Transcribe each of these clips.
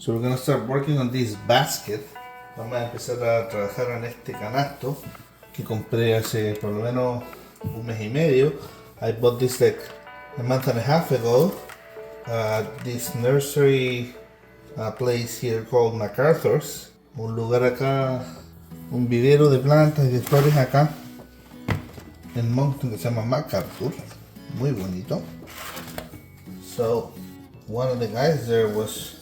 So we're gonna start working on this basket. Vamos a empezar a trabajar en este canasto que compré hace por lo menos un mes y medio. I bought this like a month and a half ago at this nursery place here called MacArthur's. Un lugar acá, un vivero de plantas y de flores acá en Moncton que se llama MacArthur's. Muy bonito. So one of the guys there was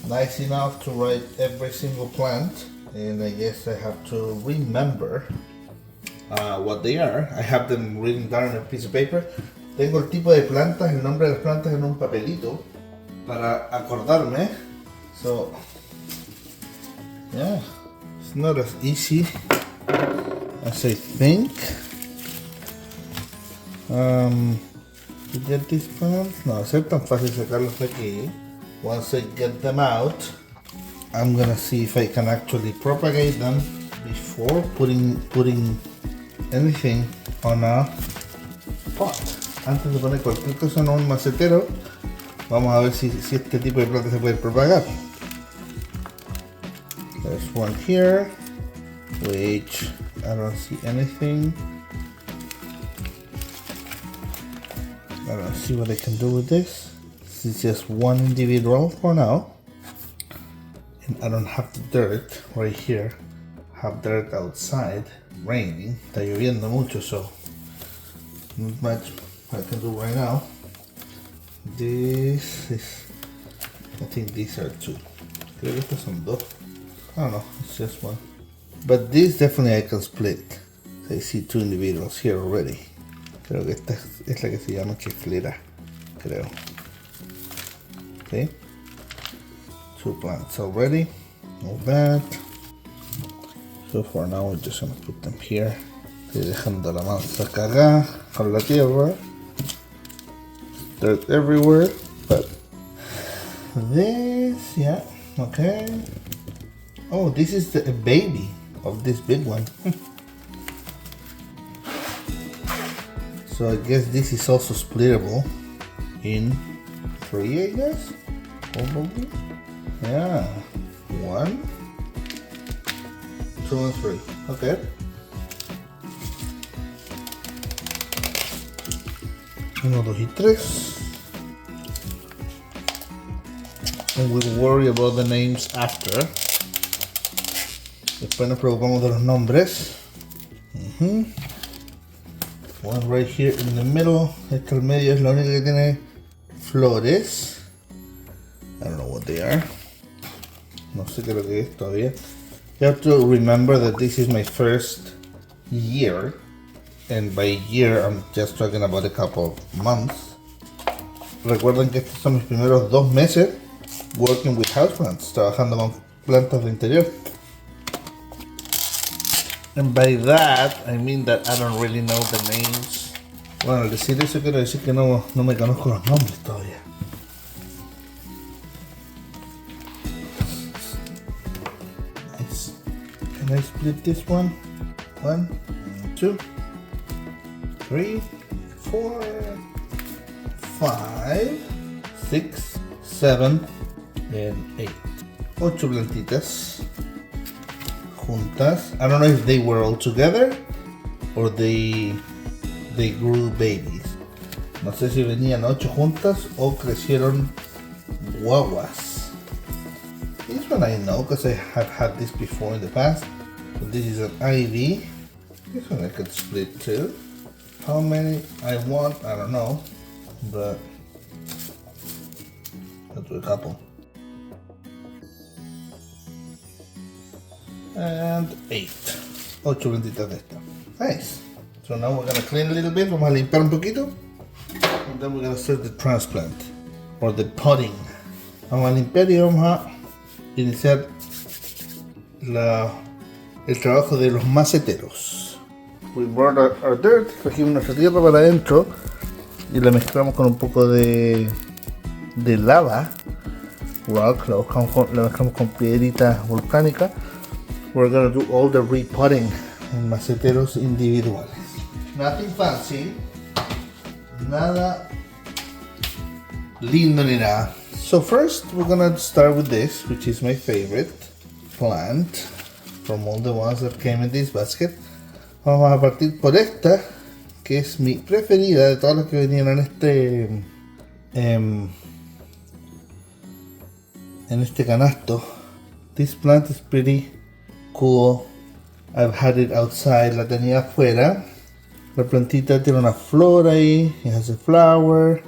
nice enough to write every single plant, and I guess I have to remember what they are. I have them written down on a piece of paper. Tengo el tipo de plantas, el nombre de las plantas en un papelito para acordarme. So yeah, it's not as easy as I think. To get these plants, no, es tan fácil sacarlos de aquí. Once I get them out, I'm gonna see if I can actually propagate them before putting anything on a pot. Antes de poner cualquier cosa en un macetero, vamos a ver si este tipo de planta se puede propagar. There's one here, which I don't see anything. I don't see what I can do with this. This is just one individual for now. And I don't have the dirt right here. I have dirt outside, raining. Está lloviendo mucho, so not much I can do right now. This is, I think these are two. Creo que estos son dos. I don't know, it's just one. But this definitely I can split. I see two individuals here already. Creo que esta es la que se llama chiflera, creo. Okay. Two plants already. All that. So for now we're just gonna put them here. Estoy dejando la manza cagada con la tierra. Dirt everywhere. But this, yeah, okay. Oh, this is the baby of this big one. So I guess this is also splittable in 3, I guess. Probably. Yeah. 1, 2, and 3. Okay. 1, 2, y 3. And we'll worry about the names after. Después nos preocupamos de los nombres. One right here in the middle. Esta al medio es la única que tiene flores. I don't know what they are. No sé qué es lo que es todavía. You have to remember that this is my first year. And by year I'm just talking about a couple of months. Recuerden que estos son mis primeros 2 meses working with houseplants, trabajando con plantas de interior. And by that, I mean that I don't really know the names. Bueno, al decir eso quiero decir que no me conozco los nombres todavía. Nice. Can I split this one? 1, 2, 3, 4, 5, 6, 7, and 8. 8 plantitas juntas. I don't know if they were all together or they grew babies. No sé si venían 8 juntas o crecieron guaguas. This one I know because I have had this before in the past. So this is an IV. This one I could split too. How many I want, I don't know, but I'll do a couple. And 8. 8 plantitas de esta. Nice. So now we're gonna clean a little bit. Vamos a limpiar un poquito. And then we're gonna start the transplant. Or the potting. Vamos a limpiar y vamos a iniciar el trabajo de los maceteros. We brought our dirt. Trajimos nuestra tierra para adentro. Y la mezclamos con un poco de lava. Rock. La mezclamos con piedrita volcánica. We're gonna do all the repotting en maceteros individuales. Nothing fancy, nada lindo ni nada. So first we're gonna start with this, which is my favorite plant from all the ones that came in this basket. Vamos a partir por esta, que es mi preferida de todas las que venían en este canasto. This plant is pretty cool. I've had it outside, la tenía afuera. La plantita tiene una flor ahí, it has a flower.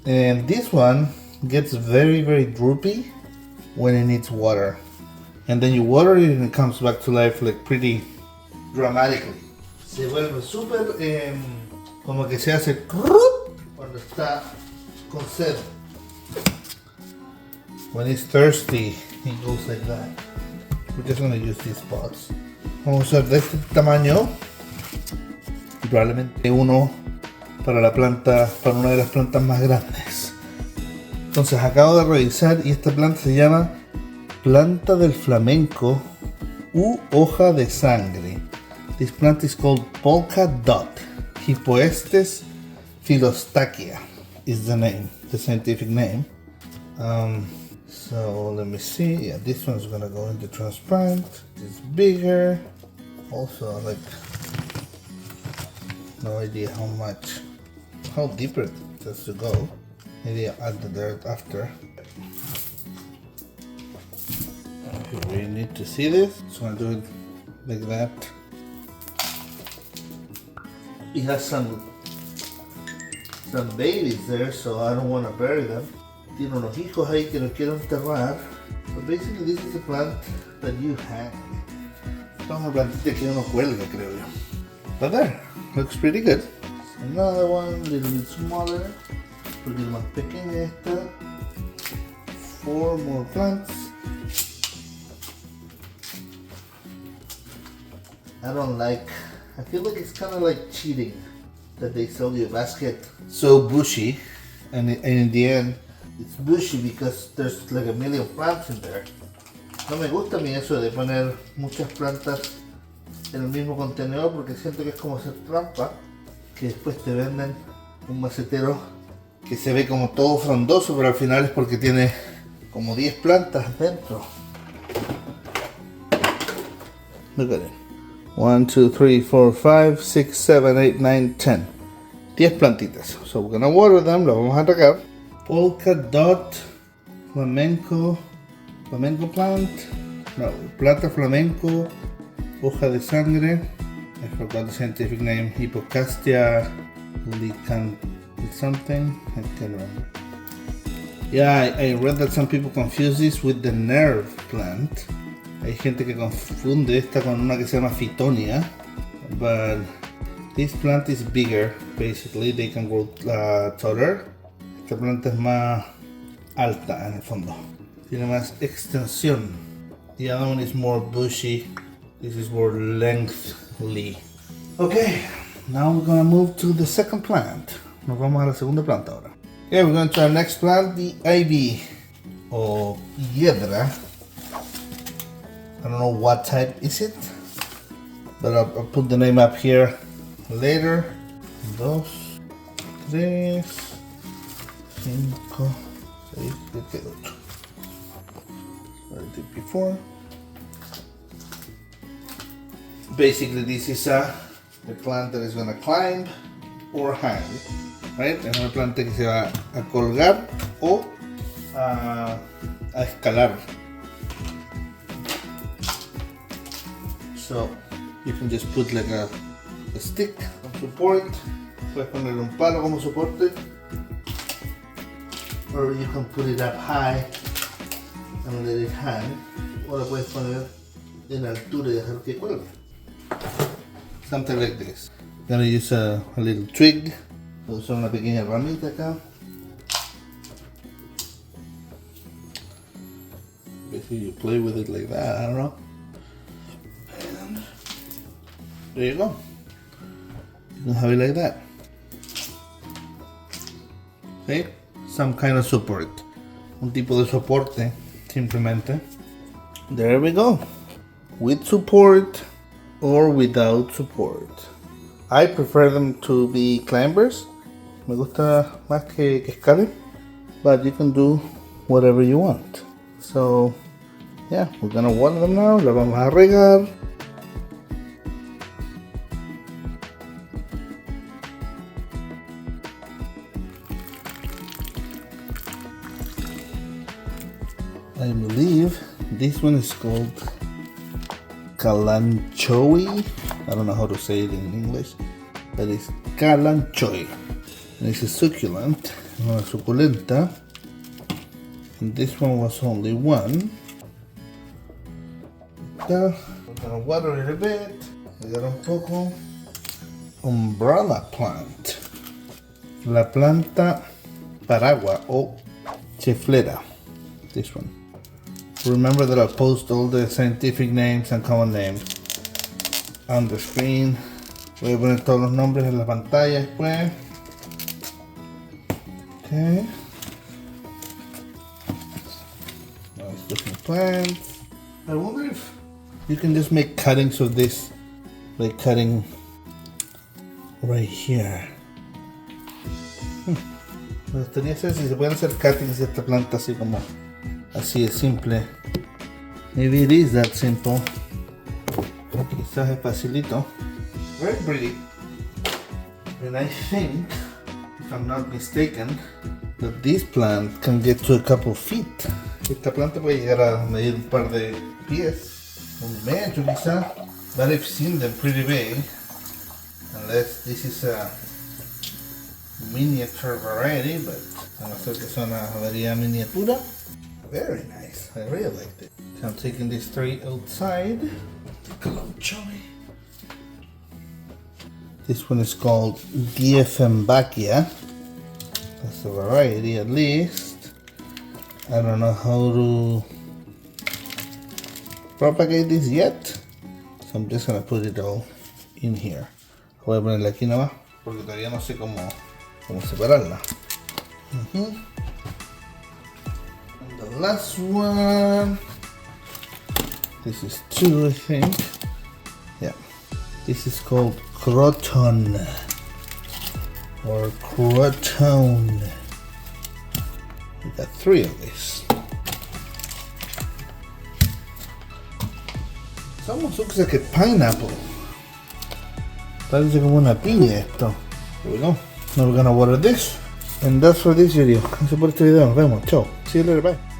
And this one gets very, very droopy when it needs water. And then you water it and it comes back to life like pretty dramatically. Se vuelve súper como que se hace cuando está con sed. When it's thirsty, it goes like that. We're just going to use these pots. Vamos a usar de este tamaño. Y probablemente uno para la planta, para una de las plantas más grandes. Entonces acabo de revisar y esta planta se llama planta del flamenco u hoja de sangre. This plant is called Polka Dot. Hypoestes philostachia is the name, the scientific name. So let me see. Yeah, this one's gonna go into transplant. It's bigger. Also, like, no idea how deeper it has to go. Maybe I'll add the dirt after. If you really need to see this, so I'll do it like that. It has some babies there, so I don't want to bury them. Tiene unos hijos ahí que los quiero enterrar. But basically this is a plant that you hang. Esta es una plantita que uno cuelga, creo yo. But there, looks pretty good. Another one, a little bit smaller. Un poquito más pequeña esta. 4 more plants. I feel like it's kind of like cheating that they sell you a basket so bushy, and in the end it's bushy because there's like a million plants in there. No me gusta a mí eso de poner muchas plantas en el mismo contenedor porque siento que es como hacer trampa, que después te venden un macetero que se ve como todo frondoso, pero al final es porque tiene como 10 plantas dentro. Look at it. 1, 2, 3, 4, 5, 6, 7, 8, 9, 10. 10 plantitas. So we're gonna water them, lo vamos a regar. Polka Dot Flamenco plant. No, planta flamenco, hoja de sangre. I forgot the scientific name. Hypocasia licans something. I can't remember. Yeah, I read that some people confuse this with the nerve plant. Hay gente que confunde esta con una que se llama Phytonia, but this plant is bigger. Basically, they can grow taller. Esta planta es más alta en el fondo. Tiene más extensión. The other one is more bushy. This is more lengthly. Okay, now we're gonna move to the second plant. Nos vamos a la segunda planta ahora. Okay, we're going to our next plant, the ivy o hiedra. I don't know what type is it, but I'll put the name up here later. 2, 3, 5, 6, 7, 8. What I did before. Basically, this is a plant that is going to climb or hang, right? Es una planta que se va a colgar o a escalar. So you can just put like a stick of support. Puedes poner un palo como soporte, or you can put it up high and let it hang. O lo puedes poner en altura y dejar que cuelgue. Something like this. I'm gonna use a little twig. Voy a usar una pequeña ramita acá. Basically, you play with it like that. I don't know. There you go. You can have it like that. See? Some kind of support. Un tipo de soporte, simplemente. There we go. With support or without support. I prefer them to be climbers. Me gusta más que escalen. But you can do whatever you want. So yeah, we're gonna water them now. Lo vamos a regar. I believe this one is called Kalanchoe. I don't know how to say it in English, but it's Kalanchoe. And it's a succulent, una suculenta. And this one was only one. We're gonna water it a bit. Agarra un poco. Umbrella plant. La planta paragua o chiflera. This one. Remember that I'll post all the scientific names and common names on the screen. Voy a poner todos los nombres en la pantalla después. Okay. Nice looking plants. I wonder if you can just make cuttings of this, like cutting right here. Me gustaría saber si se pueden hacer cuttings de esta planta así como así de simple. Maybe it is that simple. Quizás es facilito. Very pretty. And I think, if I'm not mistaken, that this plant can get to a couple feet. Esta planta puede llegar a medir un par de pies, un metro quizás. But I've seen them pretty big. Unless this is a miniature variety, but a no ser que sea una variedad miniatura. Very nice. I really liked it. So I'm taking this tray outside. Kalanchoe. This one is called Dieffenbachia. That's a variety at least. I don't know how to propagate this yet. So I'm just gonna put it all in here. Voy a ponerla aquí nomás porque todavía no sé cómo separarla. The last one, this is 2 I think, yeah, this is called Croton or Croton. We got 3 of these. It almost looks like a pineapple. Parece como una piña esto. Here we go. Now we're gonna water this. And that's for this video. Gracias por este video. Nos vemos. Chao. See you later. Bye.